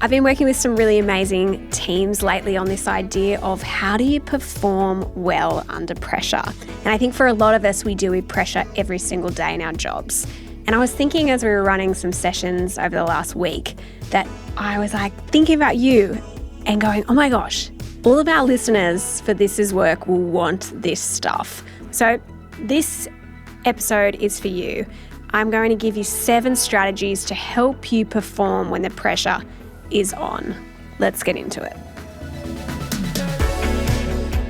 I've been working with some really amazing teams lately on this idea of how do you perform well under pressure. And I think for a lot of us, we deal with pressure every single day in our jobs. And I was thinking as we were running some sessions over the last week that I was like thinking about you and going, oh my gosh, all of our listeners for This Is Work will want this stuff. So this episode is for you. I'm going to give you 7 strategies to help you perform when the pressure is on. Let's get into it.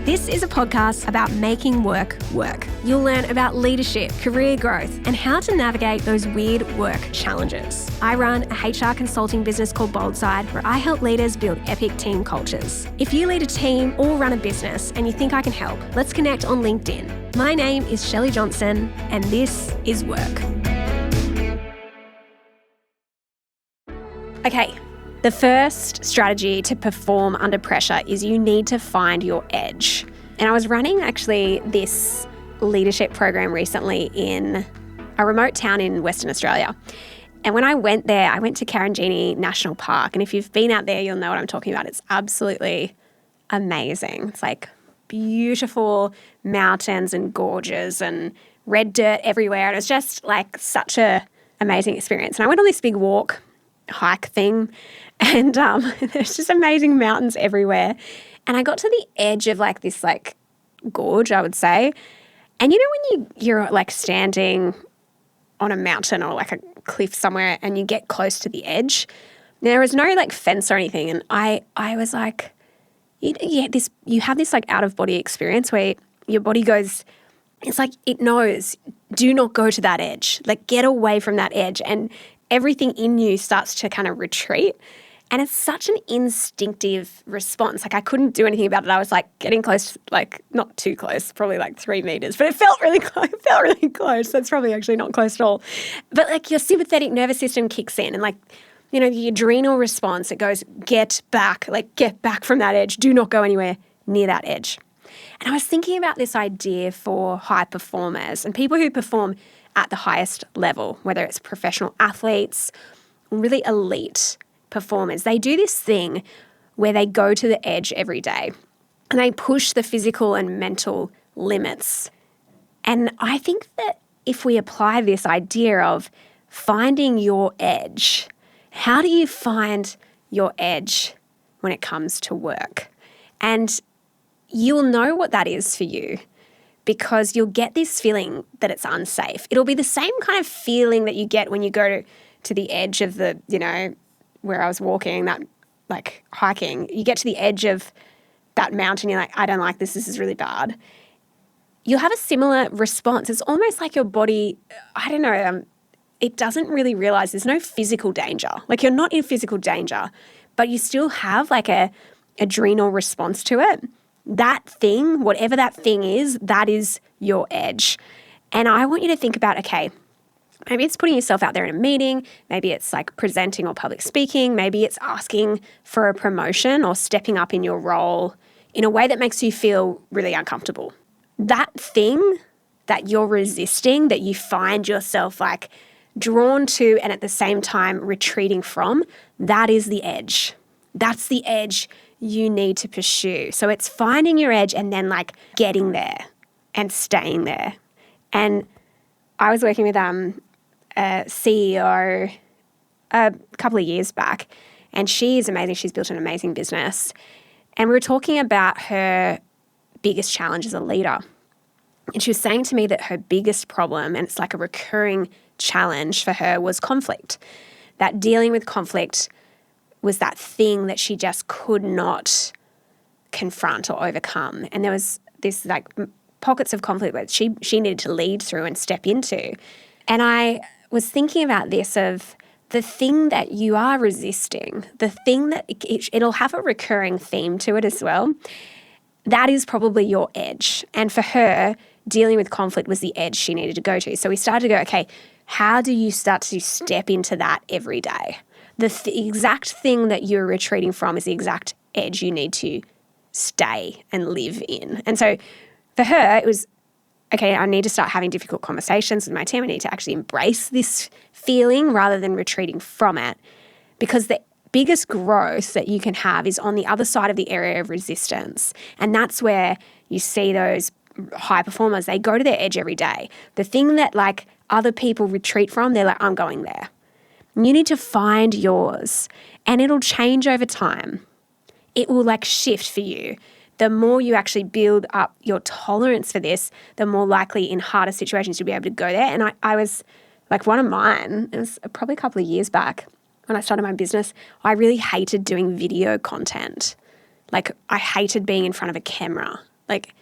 This is a podcast about making work work. You'll learn about leadership, career growth, and how to navigate those weird work challenges. I run a HR consulting business called Boldside, where I help leaders build epic team cultures. If you lead a team or run a business and you think I can help, let's connect on LinkedIn. My name is Shelley Johnson, and this is Work. Okay. The first strategy to perform under pressure is you need to find your edge. And I was running actually this leadership program recently in a remote town in Western Australia. And when I went there, I went to Karanjini National Park. And if you've been out there, you'll know what I'm talking about. It's absolutely amazing. It's like beautiful mountains and gorges and red dirt everywhere. And it's just like such a amazing experience. And I went on this big hike thing, and there's just amazing mountains everywhere. And I got to the edge of like this like gorge, I would say. And you know when you're like standing on a mountain or like a cliff somewhere and you get close to the edge, there was no like fence or anything. And I was like, you have this like out of body experience where your body goes, it's like it knows, do not go to that edge, like get away from that edge. And everything in you starts to kind of retreat. And it's such an instinctive response. Like I couldn't do anything about it. I was like getting close, like not too close, probably like 3 meters, but it felt really close. It felt really close. That's probably actually not close at all. But like your sympathetic nervous system kicks in and like, you know, the adrenal response, it goes, get back from that edge. Do not go anywhere near that edge. And I was thinking about this idea for high performers and people who perform at the highest level, whether it's professional athletes, really elite performers. They do this thing where they go to the edge every day and they push the physical and mental limits. And I think that if we apply this idea of finding your edge, how do you find your edge when it comes to work? And you'll know what that is for you, because you'll get this feeling that it's unsafe. It'll be the same kind of feeling that you get when you go to the edge of the, you know, where I was walking, that like hiking. You get to the edge of that mountain, you're like, I don't like this. This is really bad. You'll have a similar response. It's almost like your body, I don't know, it doesn't really realize there's no physical danger. Like you're not in physical danger, but you still have like a adrenal response to it. That thing, whatever that thing is, that is your edge. And I want you to think about, okay, maybe it's putting yourself out there in a meeting, maybe it's like presenting or public speaking, maybe it's asking for a promotion or stepping up in your role in a way that makes you feel really uncomfortable. That thing that you're resisting, that you find yourself like drawn to and at the same time retreating from, that is the edge. That's the edge you need to pursue. So it's finding your edge and then like getting there and staying there. And I was working with a CEO a couple of years back, and she is amazing. She's built an amazing business. And we were talking about her biggest challenge as a leader. And she was saying to me that her biggest problem, and it's like a recurring challenge for her, was conflict. That dealing with conflict was that thing that she just could not confront or overcome. And there was this like pockets of conflict that she needed to lead through and step into. And I was thinking about this of the thing that you are resisting, the thing that it'll have a recurring theme to it as well. That is probably your edge. And for her, dealing with conflict was the edge she needed to go to. So we started to go, okay, how do you start to step into that every day? The exact thing that you're retreating from is the exact edge you need to stay and live in. And so for her, it was, okay, I need to start having difficult conversations with my team. I need to actually embrace this feeling rather than retreating from it, because biggest growth that you can have is on the other side of the area of resistance. And that's where you see those high performers, they go to their edge every day. The thing that like other people retreat from, they're like, I'm going there. You need to find yours, and it'll change over time. It will like shift for you. The more you actually build up your tolerance for this, the more likely in harder situations you'll be able to go there. And I was like, one of mine, it was probably a couple of years back when I started my business, I really hated doing video content. Like I hated being in front of a camera. Like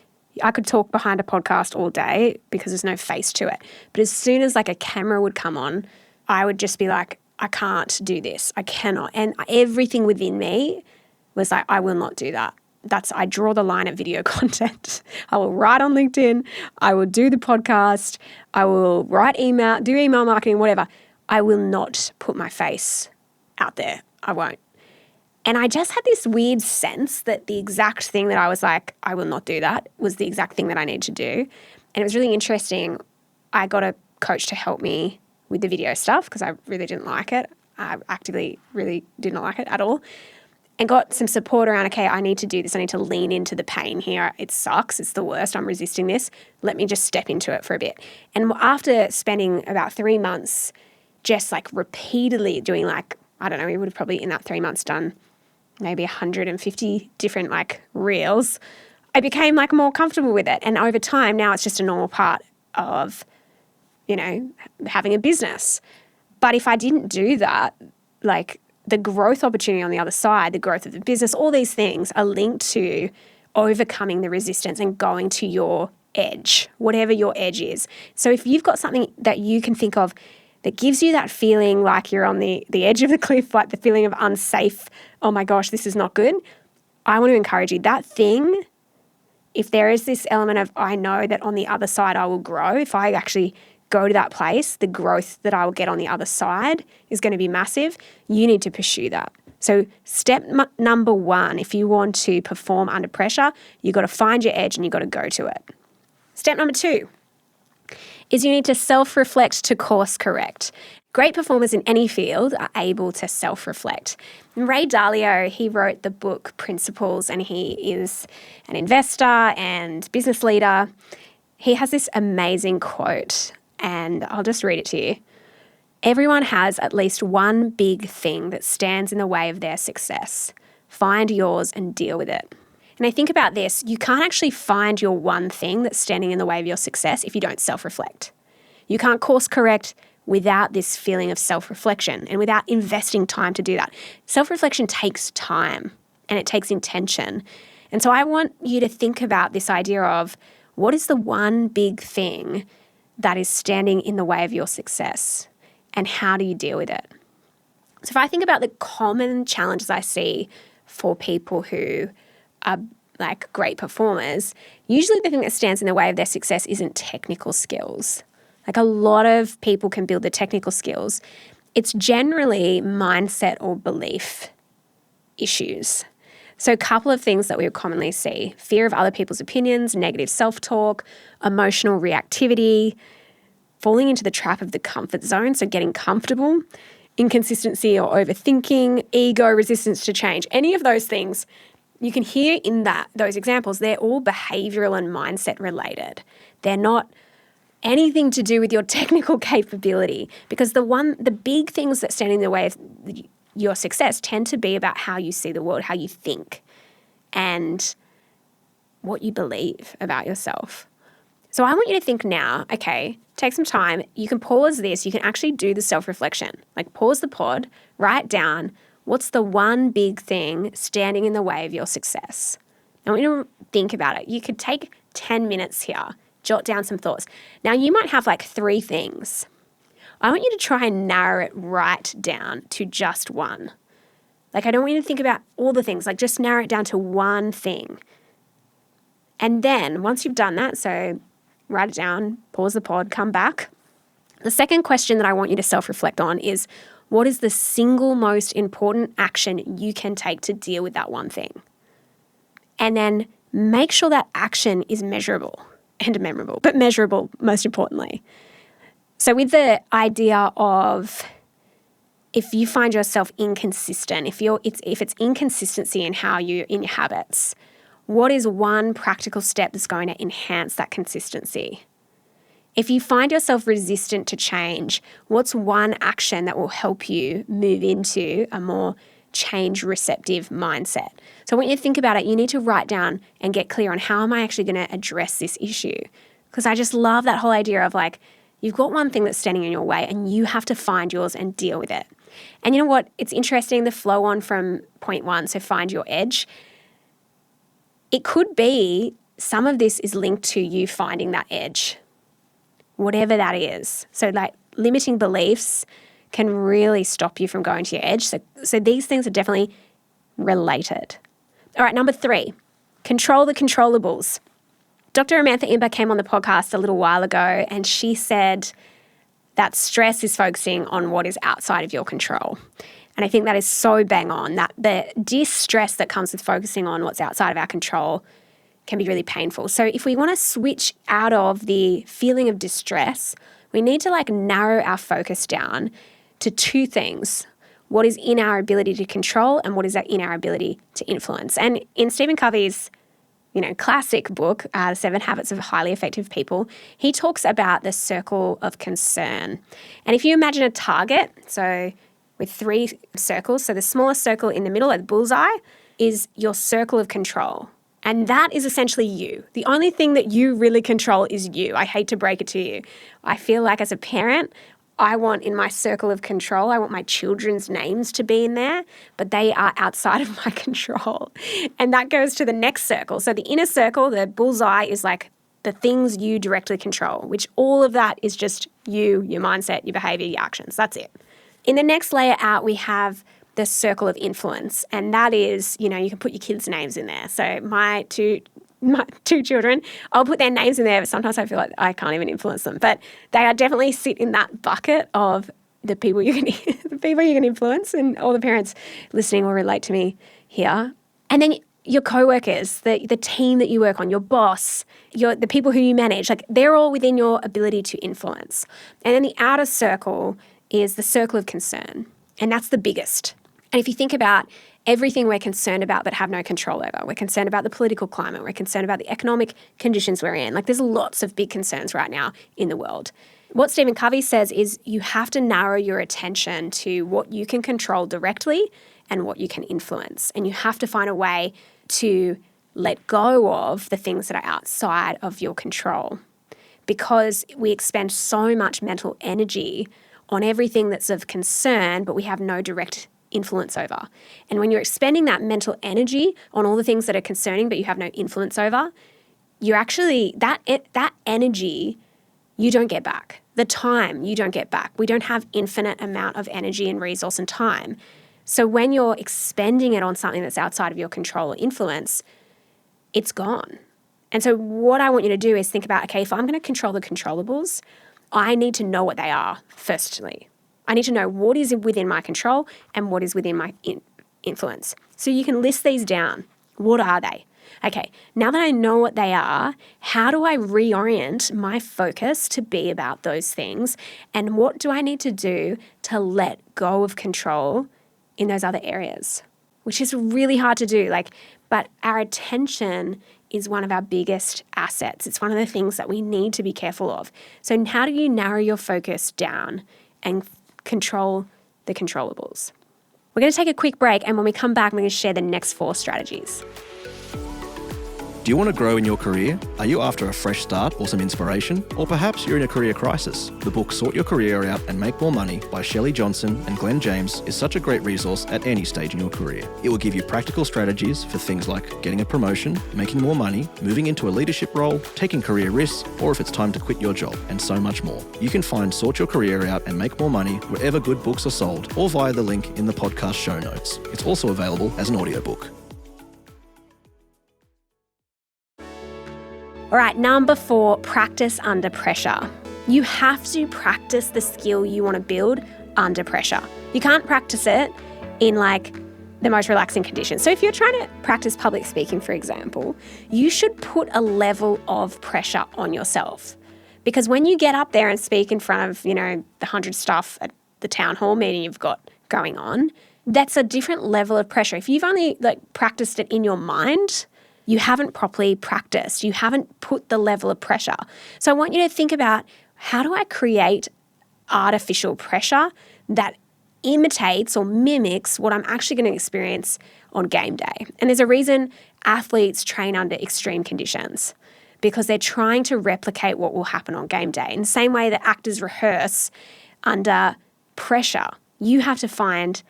I could talk behind a podcast all day because there's no face to it. But as soon as like a camera would come on, I would just be like, I can't do this. I cannot. And everything within me was like, I will not do that. I draw the line at video content. I will write on LinkedIn. I will do the podcast. I will write email, do email marketing, whatever. I will not put my face out there. I won't. And I just had this weird sense that the exact thing that I was like, I will not do that, was the exact thing that I need to do. And it was really interesting. I got a coach to help me with the video stuff because I really didn't like it. I actively really did not like it at all. And got some support around, okay, I need to do this. I need to lean into the pain here. It sucks. It's the worst. I'm resisting this. Let me just step into it for a bit. And after spending about 3 months just like repeatedly doing like, I don't know, we would have probably in that 3 months done maybe 150 different like reels, I became like more comfortable with it. And over time, now it's just a normal part of, you know, having a business. But if I didn't do that, like the growth opportunity on the other side, the growth of the business, all these things are linked to overcoming the resistance and going to your edge, whatever your edge is. So if you've got something that you can think of that gives you that feeling like you're on the edge of the cliff, like the feeling of unsafe, oh my gosh, this is not good, I want to encourage you. That thing, if there is this element of I know that on the other side I will grow, if I actually go to that place, the growth that I will get on the other side is going to be massive. You need to pursue that. So step number one, if you want to perform under pressure, you've got to find your edge and you've got to go to it. Step number two is you need to self-reflect to course correct. Great performers in any field are able to self-reflect. Ray Dalio, he wrote the book Principles, and he is an investor and business leader. He has this amazing quote, and I'll just read it to you. Everyone has at least one big thing that stands in the way of their success. Find yours and deal with it. And I think about this, you can't actually find your one thing that's standing in the way of your success if you don't self-reflect. You can't course correct without this feeling of self-reflection and without investing time to do that. Self-reflection takes time and it takes intention. And so I want you to think about this idea of what is the one big thing that is standing in the way of your success and how do you deal with it? So if I think about the common challenges I see for people who are like great performers, usually the thing that stands in the way of their success isn't technical skills. Like a lot of people can build the technical skills. It's generally mindset or belief issues. So a couple of things that we commonly see: fear of other people's opinions, negative self-talk, emotional reactivity, falling into the trap of the comfort zone, so getting comfortable, inconsistency or overthinking, ego, resistance to change. Any of those things you can hear in those examples, they're all behavioral and mindset related. They're not anything to do with your technical capability, because the big things that stand in the way of your success tend to be about how you see the world, how you think, and what you believe about yourself. So I want you to think now, okay, take some time. You can pause this. You can actually do the self-reflection. Like pause the pod, write down what's the one big thing standing in the way of your success. I want you to think about it. You could take 10 minutes here, jot down some thoughts. Now you might have like 3 things. I want you to try and narrow it right down to just one. Like I don't want you to think about all the things, like just narrow it down to one thing. And then once you've done that, so write it down, pause the pod, come back. The second question that I want you to self-reflect on is, what is the single most important action you can take to deal with that one thing? And then make sure that action is measurable and memorable, but measurable most importantly. So with the idea of if you find yourself inconsistent, if it's inconsistency in in your habits, what is one practical step that's going to enhance that consistency? If you find yourself resistant to change, what's one action that will help you move into a more change receptive mindset? So when you think about it, you need to write down and get clear on how am I actually going to address this issue? Because I just love that whole idea of like, you've got one thing that's standing in your way and you have to find yours and deal with it. And you know what? It's interesting, the flow on from point 1, so find your edge. It could be some of this is linked to you finding that edge, whatever that is. So like limiting beliefs can really stop you from going to your edge. So these things are definitely related. All right, number 3, control the controllables. Dr. Amantha Imber came on the podcast a little while ago and she said that stress is focusing on what is outside of your control. And I think that is so bang on, that the distress that comes with focusing on what's outside of our control can be really painful. So if we want to switch out of the feeling of distress, we need to like narrow our focus down to 2 things: what is in our ability to control and what is in our ability to influence. And in Stephen Covey's classic book, 7 Habits of Highly Effective People, he talks about the circle of concern. And if you imagine a target, so with 3 circles, so the smallest circle in the middle at the bullseye is your circle of control. And that is essentially you. The only thing that you really control is you. I hate to break it to you. I feel like as a parent, I want in my circle of control, I want my children's names to be in there, but they are outside of my control. And that goes to the next circle. So the inner circle, the bullseye, is like the things you directly control, which all of that is just you, your mindset, your behavior, your actions. That's it. In the next layer out, we have the circle of influence. And that is, you can put your kids' names in there. So my two children, I'll put their names in there, but sometimes I feel like I can't even influence them. But they are definitely sit in that bucket of the people you can influence, and all the parents listening will relate to me here. And then your co-workers, the team that you work on, your boss, the people who you manage, like they're all within your ability to influence. And then the outer circle is the circle of concern, and that's the biggest. And if you think about everything we're concerned about but have no control over, we're concerned about the political climate, we're concerned about the economic conditions we're in. Like there's lots of big concerns right now in the world. What Stephen Covey says is you have to narrow your attention to what you can control directly and what you can influence. And you have to find a way to let go of the things that are outside of your control, because we expend so much mental energy on everything that's of concern, but we have no direct influence over. And when you're expending that mental energy on all the things that are concerning but you have no influence over, you're actually, that energy you don't get back. The time you don't get back. We don't have infinite amount of energy and resource and time. So when you're expending it on something that's outside of your control or influence, it's gone. And so what I want you to do is think about, okay, if I'm going to control the controllables, I need to know what they are firstly. I need to know what is within my control and what is within my influence. So you can list these down. What are they? Okay, now that I know what they are, how do I reorient my focus to be about those things? And what do I need to do to let go of control in those other areas? Which is really hard to do. But our attention is one of our biggest assets. It's one of the things that we need to be careful of. So how do you narrow your focus down and control the controllables? We're going to take a quick break, and when we come back, we're going to share the next 4 strategies. Do you want to grow in your career? Are you after a fresh start or some inspiration? Or perhaps you're in a career crisis? The book Sort Your Career Out and Make More Money by Shelley Johnson and Glenn James is such a great resource at any stage in your career. It will give you practical strategies for things like getting a promotion, making more money, moving into a leadership role, taking career risks, or if it's time to quit your job, and so much more. You can find Sort Your Career Out and Make More Money wherever good books are sold or via the link in the podcast show notes. It's also available as an audiobook. All right, number 4, practice under pressure. You have to practice the skill you want to build under pressure. You can't practice it in the most relaxing conditions. So if you're trying to practice public speaking, for example, you should put a level of pressure on yourself. Because when you get up there and speak in front of, the 100 staff at the town hall meeting you've got going on, that's a different level of pressure. If you've only practiced it in your mind, you haven't properly practiced. You haven't put the level of pressure. So I want you to think about, how do I create artificial pressure that imitates or mimics what I'm actually going to experience on game day? And there's a reason athletes train under extreme conditions, because they're trying to replicate what will happen on game day. In the same way that actors rehearse under pressure, you have to find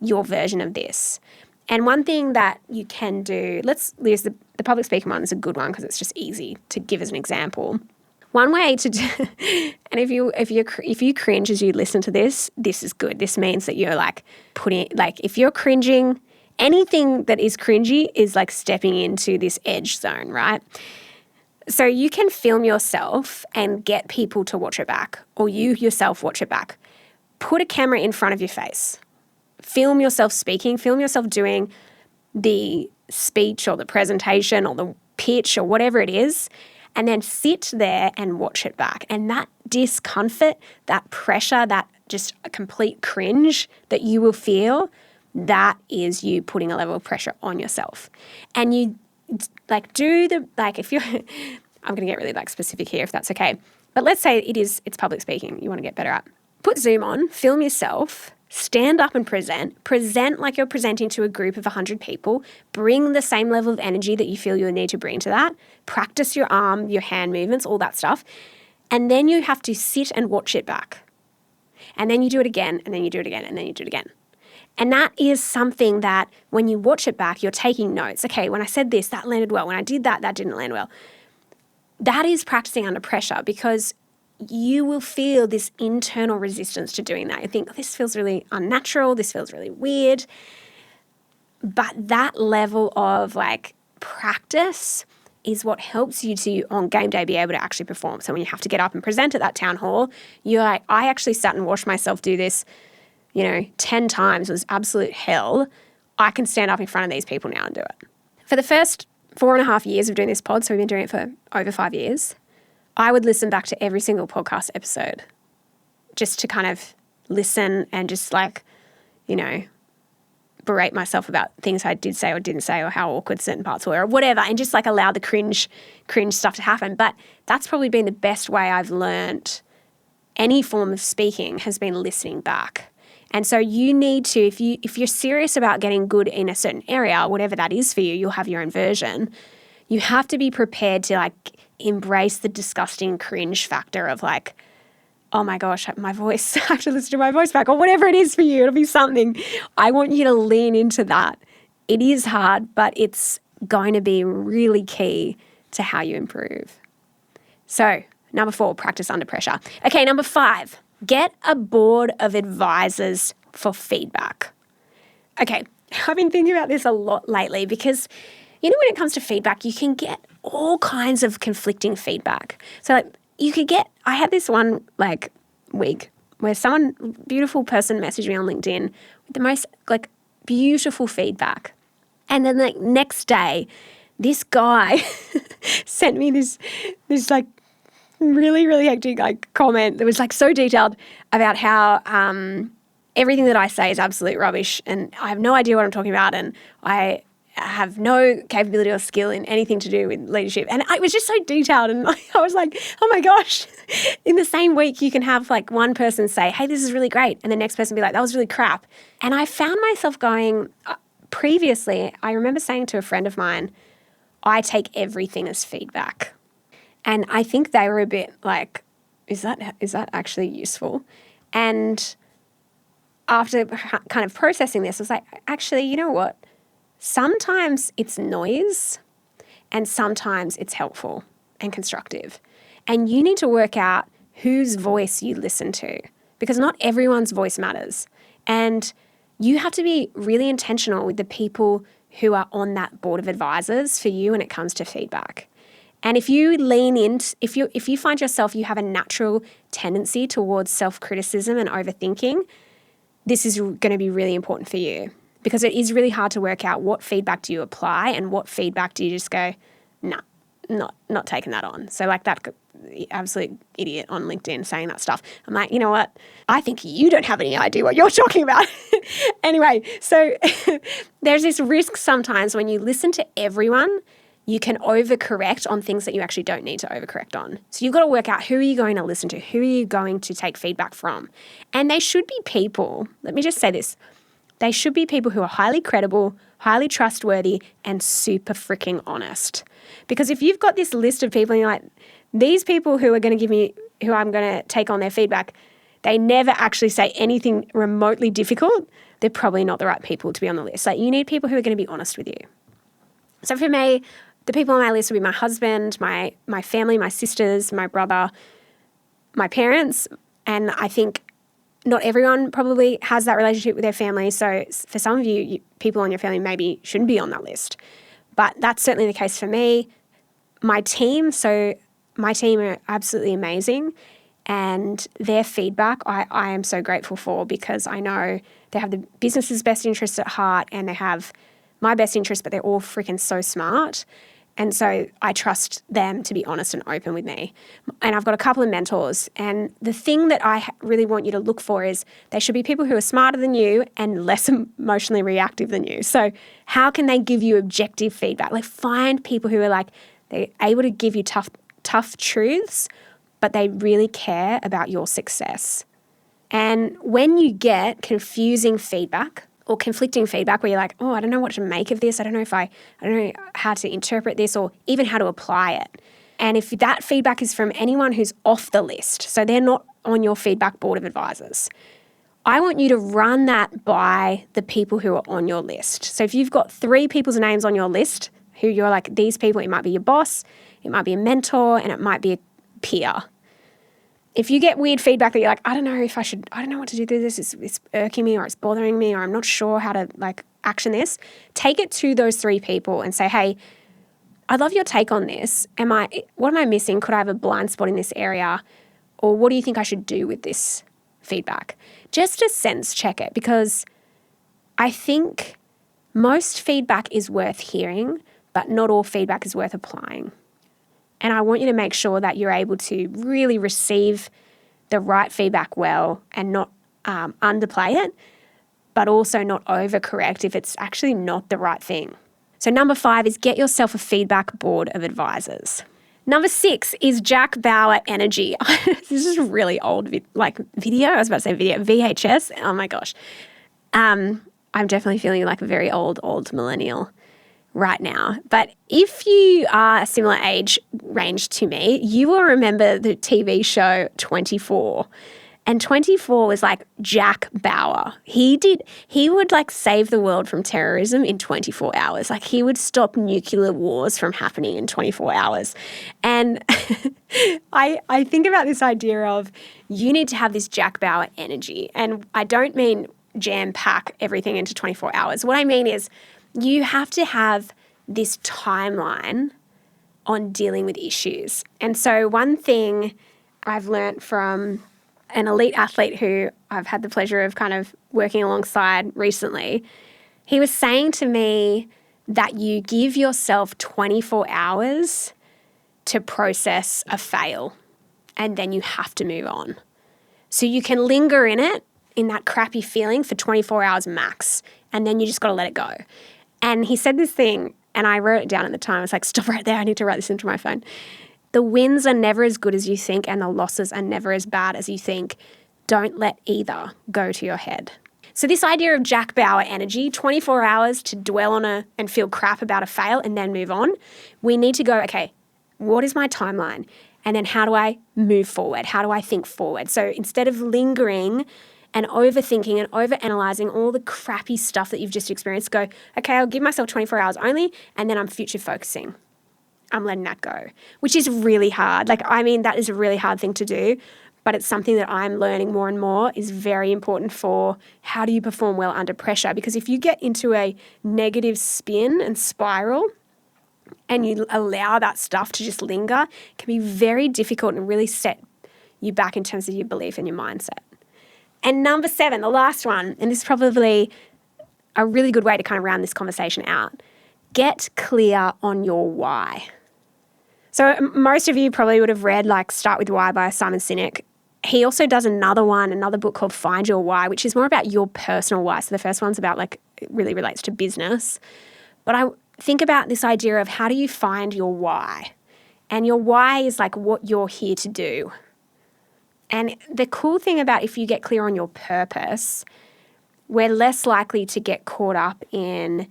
your version of this. And one thing that you can do, let's use the public speaking one is a good one because it's just easy to give as an example. One way to do, and if you cringe as you listen to this, this is good. This means that you're if you're cringing, anything that is cringy is like stepping into this edge zone, right? So you can film yourself and get people to watch it back, or you yourself watch it back. Put a camera in front of your face. Film yourself speaking, film yourself doing the speech or the presentation or the pitch or whatever it is, and then sit there and watch it back. And that discomfort, that pressure, that just a complete cringe that you will feel, that is you putting a level of pressure on yourself. And you if you're, I'm going to get really specific here if that's okay. But let's say it's public speaking you want to get better at. Put Zoom on, film yourself, stand up and present like you're presenting to a group of 100 people, bring the same level of energy that you feel you need to bring to that, practice your arm, your hand movements, all that stuff. And then you have to sit and watch it back. And then you do it again, and then you do it again, and then you do it again. And that is something that when you watch it back, you're taking notes. Okay, when I said this, that landed well. When I did that, that didn't land well. That is practicing under pressure, because you will feel this internal resistance to doing that. You think, this feels really unnatural. This feels really weird. But that level of practice is what helps you to, on game day, be able to actually perform. So when you have to get up and present at that town hall, you're like, I actually sat and watched myself do this 10 times. It was absolute hell. I can stand up in front of these people now and do it. For the first 4.5 years of doing this pod, so we've been doing it for over 5 years, I would listen back to every single podcast episode just to kind of listen and just berate myself about things I did say or didn't say, or how awkward certain parts were, or whatever, and just allow the cringe stuff to happen. But that's probably been the best way I've learned any form of speaking, has been listening back. And so you need to, if you're serious about getting good in a certain area, whatever that is for you, you'll have your own version. You have to be prepared to embrace the disgusting cringe factor of oh my gosh, my voice, I have to listen to my voice back, or whatever it is for you. It'll be something. I want you to lean into that. It is hard, but it's going to be really key to how you improve. So, number 4, practice under pressure. Okay, number 5, get a board of advisors for feedback. Okay, I've been thinking about this a lot lately, because when it comes to feedback, you can get all kinds of conflicting feedback. So I had this one week where beautiful person messaged me on LinkedIn with the most beautiful feedback. And then next day, this guy sent me this really, really hectic comment that was so detailed about how everything that I say is absolute rubbish, and I have no idea what I'm talking about, and I have no capability or skill in anything to do with leadership. And it was just so detailed, and I was like, oh my gosh. In the same week, you can have one person say, hey, this is really great, and the next person be like, that was really crap. And I found myself going, previously, I remember saying to a friend of mine, I take everything as feedback. And I think they were a bit is that actually useful? And after kind of processing this, I was like, actually, you know what? Sometimes it's noise and sometimes it's helpful and constructive. And you need to work out whose voice you listen to, because not everyone's voice matters. And you have to be really intentional with the people who are on that board of advisors for you when it comes to feedback. And if you lean in, if you find yourself, you have a natural tendency towards self-criticism and overthinking, this is going to be really important for you, because it is really hard to work out what feedback do you apply and what feedback do you just go, nah, not taking that on. So that absolute idiot on LinkedIn saying that stuff. I'm like, you know what? I think you don't have any idea what you're talking about. Anyway, so there's this risk sometimes when you listen to everyone, you can overcorrect on things that you actually don't need to overcorrect on. So you've got to work out who are you going to listen to? Who are you going to take feedback from? And they should be people, let me just say this, they should be people who are highly credible, highly trustworthy, and super freaking honest. Because if you've got this list of people and you're like, these people who are going to give me, who I'm going to take on their feedback, they never actually say anything remotely difficult, they're probably not the right people to be on the list. Like, you need people who are going to be honest with you. So for me, the people on my list would be my husband, my family, my sisters, my brother, my parents, and I think not everyone probably has that relationship with their family. So for some of you, people in your family maybe shouldn't be on that list. But that's certainly the case for me. My team are absolutely amazing, and their feedback I am so grateful for, because I know they have the business's best interests at heart and they have my best interests, but they're all freaking so smart. And so I trust them to be honest and open with me. And I've got a couple of mentors. And the thing that I really want you to look for is they should be people who are smarter than you and less emotionally reactive than you. So how can they give you objective feedback? Like, find people who are like, they're able to give you tough truths, but they really care about your success. And when you get confusing feedback or conflicting feedback where you're like, oh, I don't know what to make of this. I don't know how to interpret this or even how to apply it. And if that feedback is from anyone who's off the list, so they're not on your feedback board of advisors, I want you to run that by the people who are on your list. So if you've got 3 people's names on your list who you're like, these people, it might be your boss, it might be a mentor, and it might be a peer. If you get weird feedback that you're like, I don't know what to do with this, it's irking me or it's bothering me or I'm not sure how to action this, take it to those 3 people and say, hey, I love your take on this. What am I missing? Could I have a blind spot in this area? Or what do you think I should do with this feedback? Just to sense check it, because I think most feedback is worth hearing, but not all feedback is worth applying. And I want you to make sure that you're able to really receive the right feedback well and not underplay it, but also not overcorrect if it's actually not the right thing. So number 5 is get yourself a feedback board of advisors. Number 6 is Jack Bauer energy. This is a really old video. I was about to say video, VHS. Oh my gosh. I'm definitely feeling like a very old millennial right now. But if you are a similar age range to me, you will remember the TV show 24. And 24 was like Jack Bauer. He would save the world from terrorism in 24 hours. Like, he would stop nuclear wars from happening in 24 hours. And I think about this idea of you need to have this Jack Bauer energy. And I don't mean jam-pack everything into 24 hours. What I mean is you have to have this timeline on dealing with issues. And so one thing I've learnt from an elite athlete who I've had the pleasure of kind of working alongside recently, he was saying to me that you give yourself 24 hours to process a fail and then you have to move on. So you can linger in it, in that crappy feeling for 24 hours max, and then you just got to let it go. And he said this thing, and I wrote it down at the time. I was like, stop right there. I need to write this into my phone. The wins are never as good as you think, and the losses are never as bad as you think. Don't let either go to your head. So this idea of Jack Bauer energy, 24 hours to dwell on and feel crap about a fail and then move on. We need to go, okay, what is my timeline? And then how do I move forward? How do I think forward? So instead of lingering and overthinking and overanalyzing all the crappy stuff that you've just experienced, go, okay, I'll give myself 24 hours only, and then I'm future focusing. I'm letting that go, which is really hard. That is a really hard thing to do, but it's something that I'm learning more and more is very important for how do you perform well under pressure. Because if you get into a negative spin and spiral and you allow that stuff to just linger, it can be very difficult and really set you back in terms of your belief and your mindset. And number 7, the last one, and this is probably a really good way to kind of round this conversation out, get clear on your why. So most of you probably would have read Start With Why by Simon Sinek, he also does another book called Find Your Why, which is more about your personal why. So the first one's about it really relates to business. But I think about this idea of how do you find your why? And your why is what you're here to do. And the cool thing about if you get clear on your purpose, we're less likely to get caught up in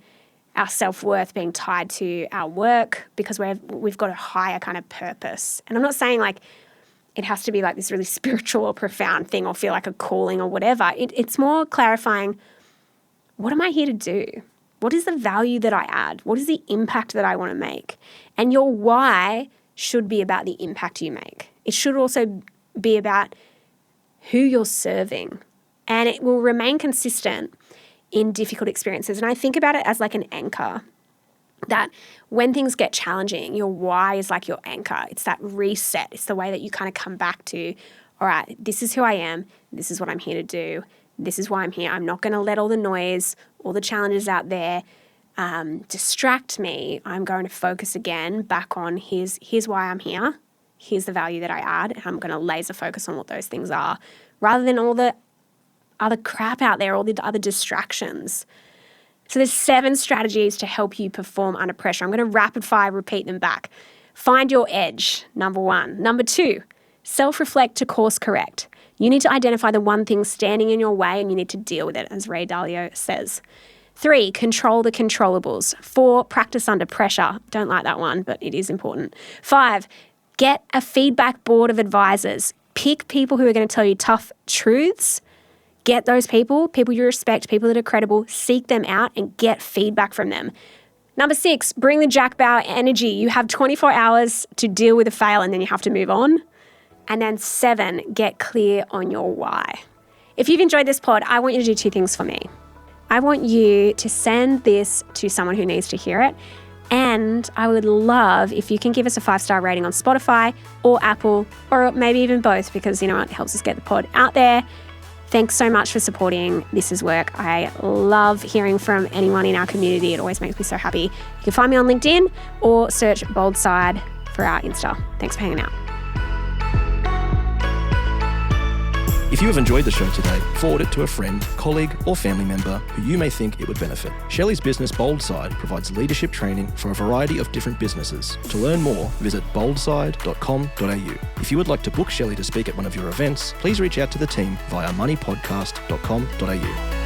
our self-worth being tied to our work because we've got a higher kind of purpose. And I'm not saying it has to be this really spiritual or profound thing or feel like a calling or whatever. It's more clarifying, what am I here to do? What is the value that I add? What is the impact that I want to make? And your why should be about the impact you make. It should also be about who you're serving. And it will remain consistent in difficult experiences. And I think about it as an anchor, that when things get challenging, your why is your anchor. It's that reset. It's the way that you kind of come back to, all right, this is who I am. This is what I'm here to do. This is why I'm here. I'm not going to let all the noise, all the challenges out there distract me. I'm going to focus again back on here's why I'm here. Here's the value that I add. And I'm going to laser focus on what those things are rather than all the other crap out there, all the other distractions. So there's 7 strategies to help you perform under pressure. I'm going to rapid fire repeat them back. Find your edge, number 1. Number 2, self-reflect to course correct. You need to identify the one thing standing in your way and you need to deal with it, as Ray Dalio says. 3, control the controllables. 4, practice under pressure. Don't like that one, but it is important. 5, get a feedback board of advisors. Pick people who are going to tell you tough truths. Get those people you respect, people that are credible, seek them out and get feedback from them. Number 6, bring the Jack Bauer energy. You have 24 hours to deal with a fail and then you have to move on. And then 7, get clear on your why. If you've enjoyed this pod, I want you to do 2 things for me. I want you to send this to someone who needs to hear it. And I would love if you can give us a 5-star rating on Spotify or Apple, or maybe even both, because it helps us get the pod out there. Thanks so much for supporting This Is Work. I love hearing from anyone in our community. It always makes me so happy. You can find me on LinkedIn or search Bold Side for our Insta. Thanks for hanging out. If you have enjoyed the show today, forward it to a friend, colleague, or family member who you may think it would benefit. Shelley's business Bold Side provides leadership training for a variety of different businesses. To learn more, visit boldside.com.au. If you would like to book Shelley to speak at one of your events, please reach out to the team via moneypodcast.com.au.